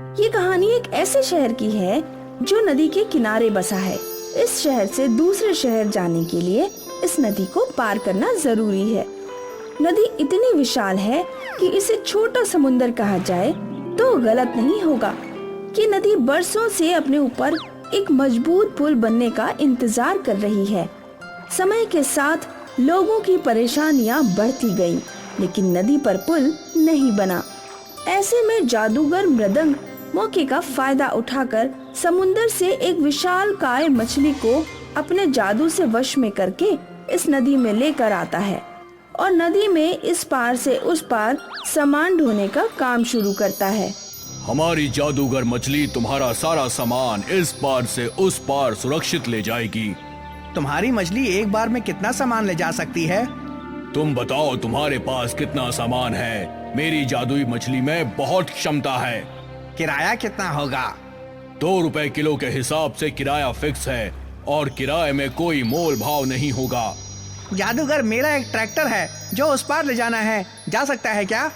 ये कहानी एक ऐसे शहर की है जो नदी के किनारे बसा है। इस शहर से दूसरे शहर जाने के लिए इस नदी को पार करना जरूरी है। नदी इतनी विशाल है कि इसे छोटा समुंदर कहा जाए तो गलत नहीं होगा। ये नदी बरसों से अपने ऊपर एक मजबूत पुल बनने का इंतजार कर रही है। समय के साथ लोगों की परेशानियां बढ़ती गईं, लेकिन नदी पर पुल नहीं बना। ऐसे में जादूगर मृदंग मौके का फायदा उठाकर समुंदर से एक विशालकाय मछली को अपने जादू से वश में करके इस नदी में लेकर आता है और नदी में इस पार से उस पार सामान ढोने का काम शुरू करता है। हमारी जादूगर मछली तुम्हारा सारा सामान इस पार से उस पार सुरक्षित ले जाएगी। तुम्हारी मछली एक बार में कितना सामान ले जा सकती है? तुम बताओ तुम्हारे पास कितना सामान है? मेरी जादुई मछली में बहुत क्षमता है। किराया कितना होगा? 2 रुपए किलो के हिसाब से किराया फिक्स है और किराए में कोई मोल भाव नहीं होगा। जादूगर, मेरा एक ट्रैक्टर है जो उस पार ले जाना है, जा सकता है क्या?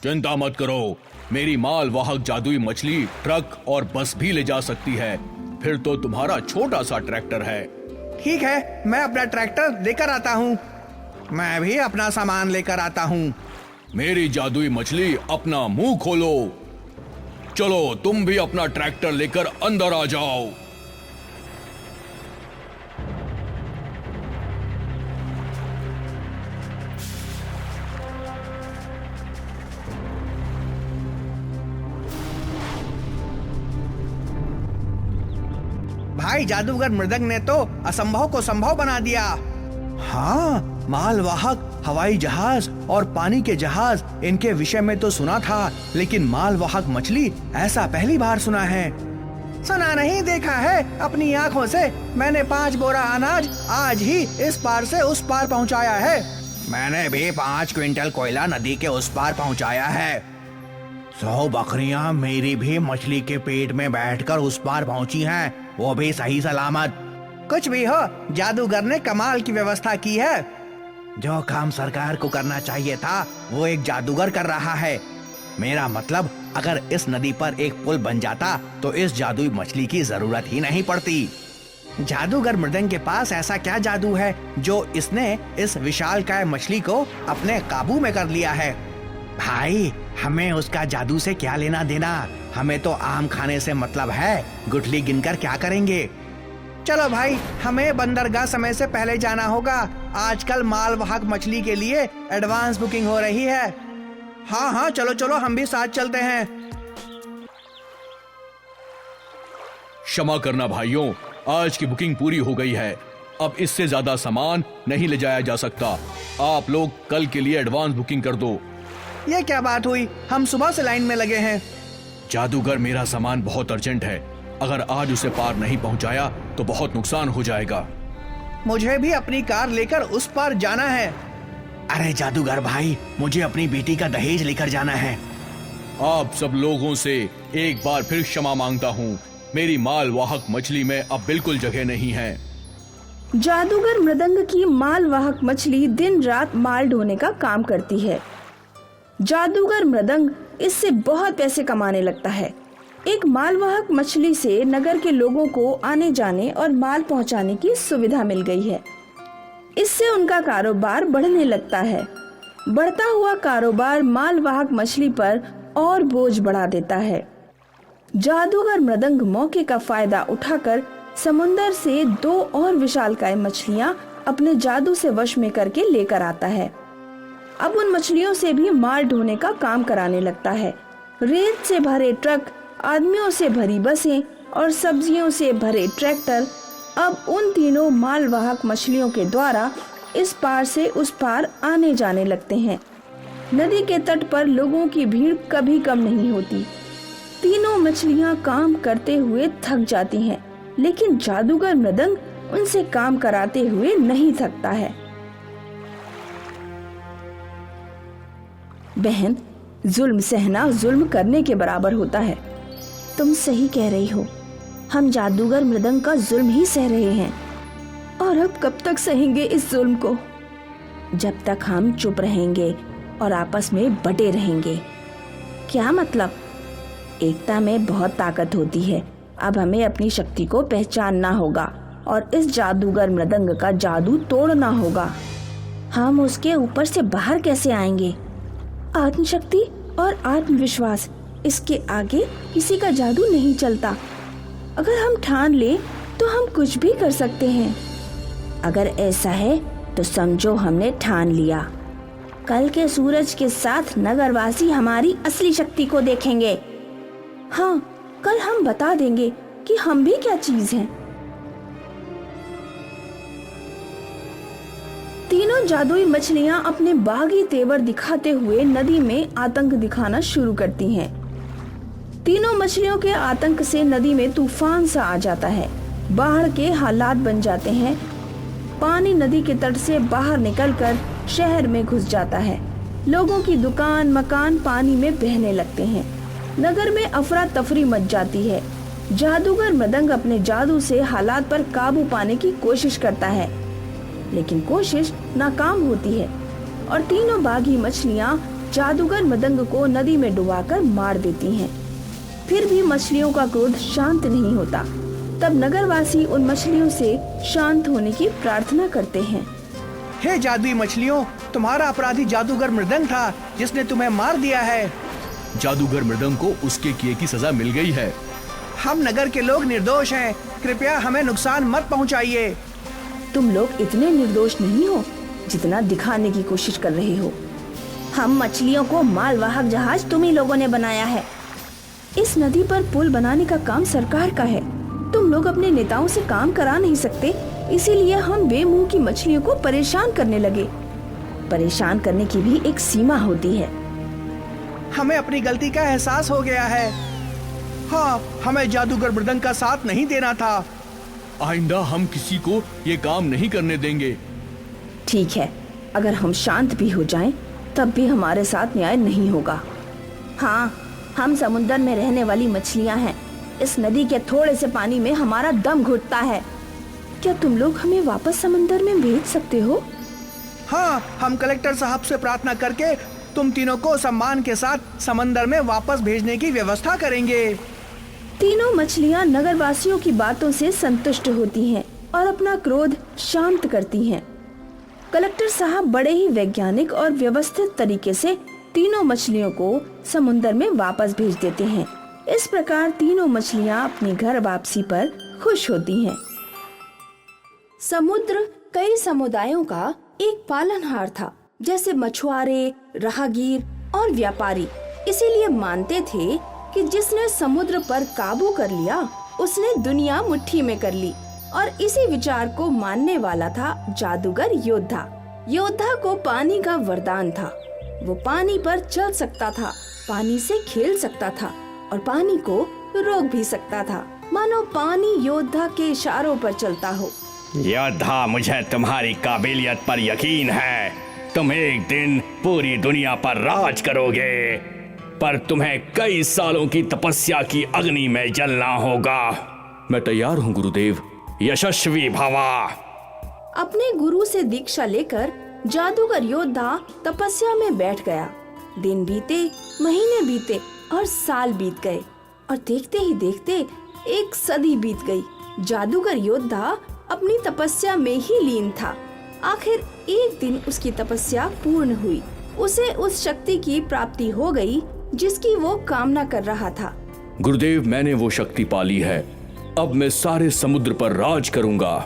चिंता मत करो, मेरी माल वाहक जादुई मछली ट्रक और बस भी ले जा सकती है। फिर तो तुम्हारा छोटा सा ट्रैक्टर है। ठीक है, मैं अपना ट्रैक्टर लेकर आता हूँ। मैं भी अपना सामान लेकर आता हूँ। मेरी जादुई मछली अपना मुंह खोलो। चलो तुम भी अपना ट्रैक्टर लेकर अंदर आ जाओ। भाई, जादूगर मृदंग ने तो असंभव को संभव बना दिया। हाँ, मालवाहक हवाई जहाज और पानी के जहाज, इनके विषय में तो सुना था, लेकिन मालवाहक मछली ऐसा पहली बार सुना है। सुना नहीं, देखा है अपनी आंखों से। मैंने 5 बोरा अनाज आज ही इस पार से उस पार पहुंचाया है। मैंने भी 5 क्विंटल कोयला नदी के उस पार पहुंचाया है। 100 बकरियां मेरी भी मछली के पेट में बैठकर उस पार पहुंची हैं, वो भी सही सलामत। कुछ भी हो, जादूगर ने कमाल की व्यवस्था की है। जो काम सरकार को करना चाहिए था वो एक जादूगर कर रहा है। मेरा मतलब, अगर इस नदी पर एक पुल बन जाता तो इस जादुई मछली की जरूरत ही नहीं पड़ती। जादूगर मृदंग के पास ऐसा क्या जादू है जो इसने इस विशालकाय मछली को अपने काबू में कर लिया है? भाई, हमें उसका जादू से क्या लेना देना? हमें तो आम खाने से मतलब है, गुठली गिनकर क्या करेंगे? चलो भाई, हमें बंदरगाह समय से पहले जाना होगा। आजकल मालवाहक मछली के लिए एडवांस बुकिंग हो रही है। हाँ हाँ, चलो चलो, हम भी साथ चलते हैं। क्षमा करना भाइयों, आज की बुकिंग पूरी हो गई है। अब इससे ज्यादा सामान नहीं ले जाया जा सकता। आप लोग कल के लिए एडवांस बुकिंग कर दो। ये क्या बात हुई? हम सुबह से लाइन में लगे हैं। जादूगर, मेरा सामान बहुत अर्जेंट है। अगर आज उसे पार नहीं पहुंचाया तो बहुत नुकसान हो जाएगा। मुझे भी अपनी कार लेकर उस पार जाना है। अरे जादूगर भाई, मुझे अपनी बेटी का दहेज लेकर जाना है। आप सब लोगों से एक बार फिर क्षमा मांगता हूँ। मेरी माल वाहक मछली में अब बिल्कुल जगह नहीं है। जादूगर मृदंग की माल वाहक मछली दिन रात माल ढोने का काम करती है। जादूगर मृदंग इससे बहुत पैसे कमाने लगता है। एक मालवाहक मछली से नगर के लोगों को आने जाने और माल पहुंचाने की सुविधा मिल गई है। इससे उनका कारोबार बढ़ने लगता है। बढ़ता हुआ कारोबार मालवाहक मछली पर और बोझ बढ़ा देता है। जादूगर मृदंग मौके का फायदा उठाकर समुंदर से 2 और विशालकाय मछलियां अपने जादू से वश में करके लेकर आता है। अब उन मछलियों से भी माल ढोने का काम कराने लगता है। रेत से भरे ट्रक, आदमियों से भरी बसें और सब्जियों से भरे ट्रैक्टर अब उन तीनों मालवाहक मछलियों के द्वारा इस पार से उस पार आने जाने लगते हैं। नदी के तट पर लोगों की भीड़ कभी कम नहीं होती। तीनों मछलियां काम करते हुए थक जाती हैं, लेकिन जादूगर मृदंग उनसे काम कराते हुए नहीं थकता है। बहन, जुल्म सहना जुल्म करने के बराबर होता है। तुम सही कह रही हो। हम जादूगर मृदंग का जुल्म ही सह रहे हैं, और अब कब तक सहेंगे इस जुल्म को? जब तक हम चुप रहेंगे और आपस में बटे रहेंगे। क्या मतलब? एकता में बहुत ताकत होती है। अब हमें अपनी शक्ति को पहचानना होगा और इस जादूगर मृदंग का जादू तोड़ना होगा। हम उसके ऊपर से बाहर कैसे आएंगे? आत्मशक्ति और आत्मविश्वास, इसके आगे किसी का जादू नहीं चलता। अगर हम ठान ले तो हम कुछ भी कर सकते हैं। अगर ऐसा है तो समझो हमने ठान लिया। कल के सूरज के साथ नगरवासी हमारी असली शक्ति को देखेंगे। हाँ, कल हम बता देंगे कि हम भी क्या चीज हैं। तीनों जादुई मछलियां अपने बागी तेवर दिखाते हुए नदी में आतंक दिखाना शुरू करती हैं। तीनों मछलियों के आतंक से नदी में तूफान सा आ जाता है। बाढ़ के हालात बन जाते हैं। पानी नदी के तट से बाहर निकलकर शहर में घुस जाता है। लोगों की दुकान मकान पानी में बहने लगते हैं। नगर में अफरा तफरी मच जाती है। जादूगर मृदंग अपने जादू से हालात पर काबू पाने की कोशिश करता है, लेकिन कोशिश नाकाम होती है और तीनों बागी मछलियां जादूगर मृदंग को नदी में डुबाकर मार देती हैं। फिर भी मछलियों का क्रोध शांत नहीं होता। तब नगरवासी उन मछलियों से शांत होने की प्रार्थना करते हैं। हे जादुई मछलियों, तुम्हारा अपराधी जादूगर मृदंग था जिसने तुम्हें मार दिया है। जादूगर मृदंग को उसके किए की सजा मिल गई है। हम नगर के लोग निर्दोष हैं, कृपया हमें नुकसान मत पहुंचाइए। तुम लोग इतने निर्दोष नहीं हो जितना दिखाने की कोशिश कर रहे हो। हम मछलियों को मालवाहक जहाज तुम ही लोगों ने बनाया है। इस नदी पर पुल बनाने का काम सरकार का है। तुम लोग अपने नेताओं से काम करा नहीं सकते, इसीलिए हम बेमुंह की मछलियों को परेशान करने लगे। परेशान करने की भी एक सीमा होती है। हमें अपनी गलती का एहसास हो गया है। हाँ, हमें जादूगर मृदंग का साथ नहीं देना था। आइंदा हम किसी को ये काम नहीं करने देंगे। ठीक है, अगर हम शांत भी हो जाएं, तब भी हमारे साथ न्याय नहीं होगा। हाँ, हम समुद्र में रहने वाली मछलियां हैं। इस नदी के थोड़े से पानी में हमारा दम घुटता है। क्या तुम लोग हमें वापस समुद्र में भेज सकते हो? हाँ, हम कलेक्टर साहब से प्रार्थना करके तुम तीनों को सम्मान के साथ समंदर में वापस भेजने की व्यवस्था करेंगे। तीनों मछलियां नगरवासियों की बातों से संतुष्ट होती हैं और अपना क्रोध शांत करती हैं। कलेक्टर साहब बड़े ही वैज्ञानिक और व्यवस्थित तरीके से तीनों मछलियों को समुद्र में वापस भेज देते हैं। इस प्रकार तीनों मछलियां अपने घर वापसी पर खुश होती हैं। समुद्र कई समुदायों का एक पालनहार था। जैसे मछुआरे, राहगीर और व्यापारी इसीलिए मानते थे कि जिसने समुद्र पर काबू कर लिया उसने दुनिया मुट्ठी में कर ली। और इसी विचार को मानने वाला था जादूगर योद्धा। योद्धा को पानी का वरदान था। वो पानी पर चल सकता था, पानी से खेल सकता था और पानी को रोक भी सकता था, मानो पानी योद्धा के इशारों पर चलता हो। योद्धा, मुझे तुम्हारी काबिलियत पर यकीन है। तुम एक दिन पूरी दुनिया पर राज करोगे, पर तुम्हें कई सालों की तपस्या की अग्नि में जलना होगा। मैं तैयार हूँ गुरुदेव। यशस्वी भवा। अपने गुरु से दीक्षा लेकर जादूगर योद्धा तपस्या में बैठ गया। दिन बीते, महीने बीते और साल बीत गए और देखते ही देखते एक सदी बीत गई। जादूगर योद्धा अपनी तपस्या में ही लीन था। आखिर एक दिन उसकी तपस्या पूर्ण हुई। उसे उस शक्ति की प्राप्ति हो गई जिसकी वो कामना कर रहा था। गुरुदेव, मैंने वो शक्ति पाली है। अब मैं सारे समुद्र पर राज करूंगा।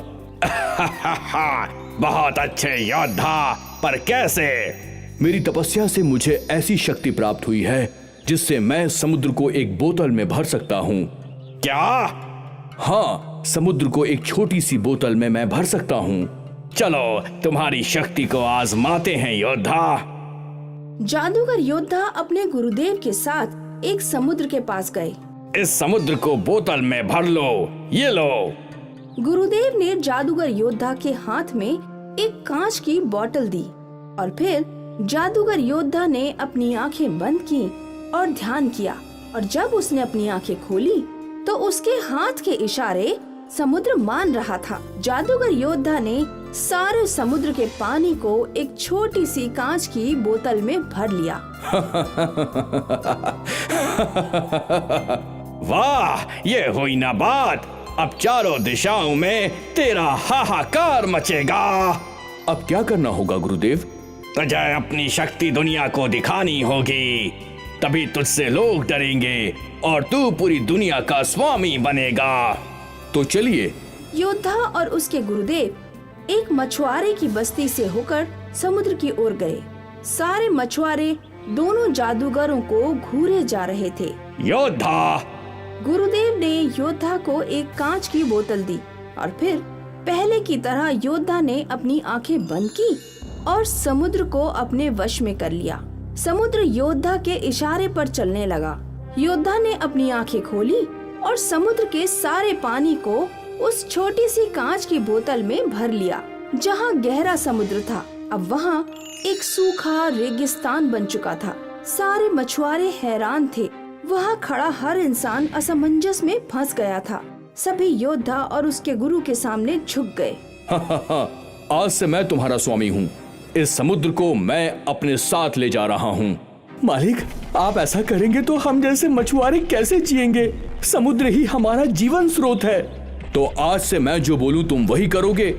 बहुत अच्छे योद्धा, पर कैसे? मेरी तपस्या से मुझे ऐसी शक्ति प्राप्त हुई है जिससे मैं समुद्र को एक बोतल में भर सकता हूँ। क्या? हाँ, समुद्र को एक छोटी सी बोतल में मैं भर सकता हूँ। चलो तुम्हारी शक्ति को आजमाते हैं योद्धा। जादूगर योद्धा अपने गुरुदेव के साथ एक समुद्र के पास गए। इस समुद्र को बोतल में भर लो, ये लो। गुरुदेव ने जादूगर योद्धा के हाथ में एक कांच की बोतल दी और फिर जादूगर योद्धा ने अपनी आंखें बंद की और ध्यान किया। और जब उसने अपनी आंखें खोली तो उसके हाथ के इशारे समुद्र मान रहा था। जादूगर योद्धा ने सारे समुद्र के पानी को एक छोटी सी कांच की बोतल में भर लिया। वाह, ये हुई ना बात। अब चारों दिशाओं में तेरा हाहाकार मचेगा। अब क्या करना होगा गुरुदेव? तुझे अपनी शक्ति दुनिया को दिखानी होगी, तभी तुझसे लोग डरेंगे और तू पूरी दुनिया का स्वामी बनेगा। तो चलिए। योद्धा और उसके गुरुदेव एक मछुआरे की बस्ती से होकर समुद्र की ओर गए। सारे मछुआरे दोनों जादूगरों को घूरे जा रहे थे। योद्धा, गुरुदेव ने योद्धा को एक कांच की बोतल दी और फिर पहले की तरह योद्धा ने अपनी आंखें बंद की और समुद्र को अपने वश में कर लिया। समुद्र योद्धा के इशारे पर चलने लगा। योद्धा ने अपनी आंखें खोली और समुद्र के सारे पानी को उस छोटी सी कांच की बोतल में भर लिया। जहाँ गहरा समुद्र था, अब वहाँ एक सूखा रेगिस्तान बन चुका था। सारे मछुआरे हैरान थे। वहाँ खड़ा हर इंसान असमंजस में फंस गया था। सभी योद्धा और उसके गुरु के सामने झुक गए। आज से मैं तुम्हारा स्वामी हूँ। इस समुद्र को मैं अपने साथ ले जा रहा हूँ। मालिक, आप ऐसा करेंगे तो हम जैसे मछुआरे कैसे जिएंगे? समुद्र ही हमारा जीवन स्रोत है। तो आज से मैं जो बोलूँ तुम वही करोगे?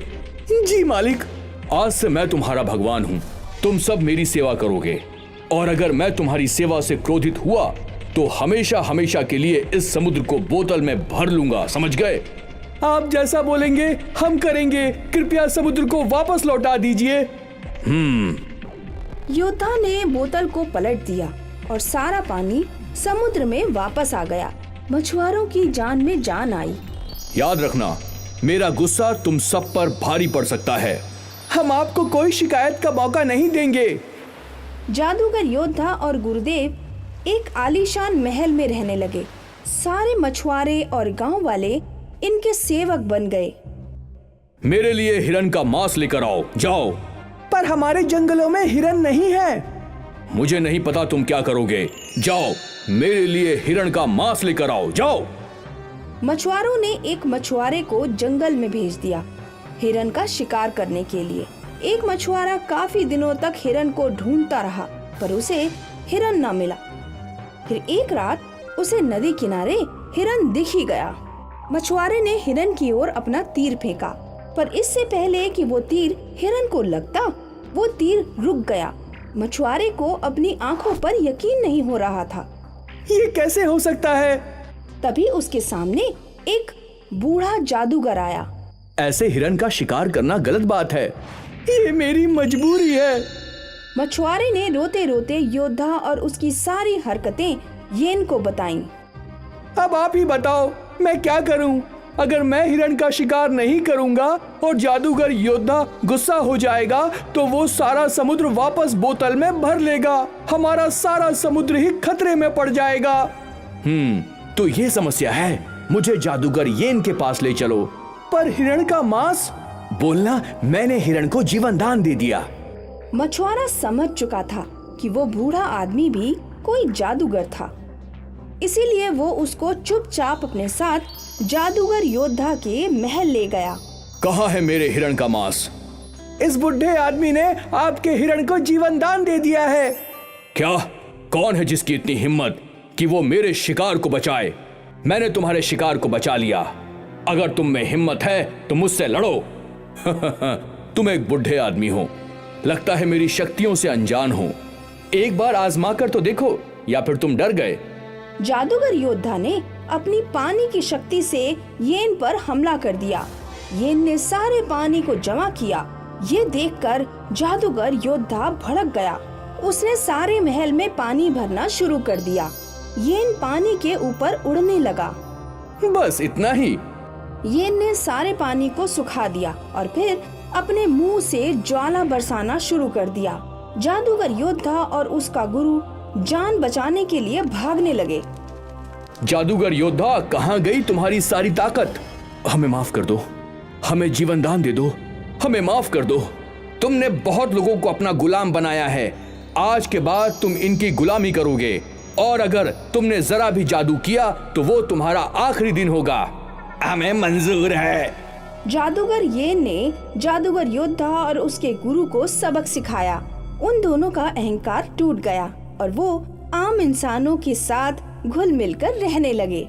जी मालिक। आज से मैं तुम्हारा भगवान हूँ। तुम सब मेरी सेवा करोगे और अगर मैं तुम्हारी सेवा से क्रोधित हुआ तो हमेशा हमेशा के लिए इस समुद्र को बोतल में भर लूंगा। समझ गए? आप जैसा बोलेंगे हम करेंगे। कृपया समुद्र को वापस लौटा दीजिए। योद्धा ने बोतल को पलट दिया और सारा पानी समुद्र में वापस आ गया। मछुआरों की जान में जान आई। याद रखना, मेरा गुस्सा तुम सब पर भारी पड़ सकता है। हम आपको कोई शिकायत का मौका नहीं देंगे। जादूगर योद्धा और गुरुदेव एक आलीशान महल में रहने लगे। सारे मछुआरे और गांव वाले इनके सेवक बन गए। मेरे लिए हिरन का मांस लेकर आओ। जाओ। पर हमारे जंगलों में हिरन नहीं है। मुझे नहीं पता तुम क्या करोगे। जाओ, मेरे लिए हिरन का मांस लेकर आओ। जाओ। मछुआरों ने एक मछुआरे को जंगल में भेज दिया हिरन का शिकार करने के लिए। एक मछुआरा काफी दिनों तक हिरन को ढूंढता रहा, पर उसे हिरन न मिला। फिर एक रात उसे नदी किनारे हिरन दिख ही गया। मछुआरे ने हिरन की ओर अपना तीर फेंका, पर इससे पहले कि वो तीर हिरन को लगता, वो तीर रुक गया। मछुआरे को अपनी आंखों पर यकीन नहीं हो रहा था। ये कैसे हो सकता है? तभी उसके सामने एक बूढ़ा जादूगर आया। ऐसे हिरन का शिकार करना गलत बात है। ये मेरी मजबूरी है। मछुआरे ने रोते रोते योद्धा और उसकी सारी हरकतें येन को बताईं। अब आप ही बताओ, मैं क्या करूं? अगर मैं हिरन का शिकार नहीं करूंगा और जादूगर योद्धा गुस्सा हो जाएगा तो वो सारा समुद्र वापस बोतल में भर लेगा। हमारा सारा समुद्र ही खतरे में पड़ जाएगा। तो ये समस्या है। मुझे जादूगर येन के पास ले चलो। पर हिरण का मांस? बोलना, मैंने हिरण को जीवन दान दे दिया। मछुआरा समझ चुका था कि वो बूढ़ा आदमी भी कोई जादूगर था, इसीलिए वो उसको चुपचाप अपने साथ जादूगर योद्धा के महल ले गया। कहाँ है मेरे हिरण का मांस? इस बुढ़े आदमी ने आपके हिरण को जीवन दान दे दिया है। क्या? कौन है जिसकी इतनी हिम्मत कि वो मेरे शिकार को बचाए? मैंने तुम्हारे शिकार को बचा लिया। अगर तुम में हिम्मत है तो मुझसे लड़ो। तुम एक बुढ़े आदमी हो, लगता है मेरी शक्तियों से अनजान हो। एक बार आजमा कर तो देखो, या फिर तुम डर गए? जादूगर योद्धा ने अपनी पानी की शक्ति से येन पर हमला कर दिया। येन ने सारे पानी को जमा किया। ये देखकर जादूगर योद्धा भड़क गया। उसने सारे महल में पानी भरना शुरू कर दिया। येन पानी के ऊपर उड़ने लगा। बस इतना ही? येन ने सारे पानी को सुखा दिया और फिर अपने मुंह से ज्वाला बरसाना शुरू कर दिया। जादूगर योद्धा और उसका गुरु जान बचाने के लिए भागने लगे। जादूगर योद्धा, कहाँ गई तुम्हारी सारी ताकत? हमें माफ कर दो, हमें जीवन दान दे दो, हमें माफ कर दो। तुमने बहुत लोगों को अपना गुलाम बनाया है। आज के बाद तुम इनकी गुलामी करोगे और अगर तुमने जरा भी जादू किया तो वो तुम्हारा आखिरी दिन होगा। हमें मंजूर है। जादूगर येन ने जादूगर योद्धा और उसके गुरु को सबक सिखाया। उन दोनों का अहंकार टूट गया और वो आम इंसानों के साथ घुल मिलकर रहने लगे।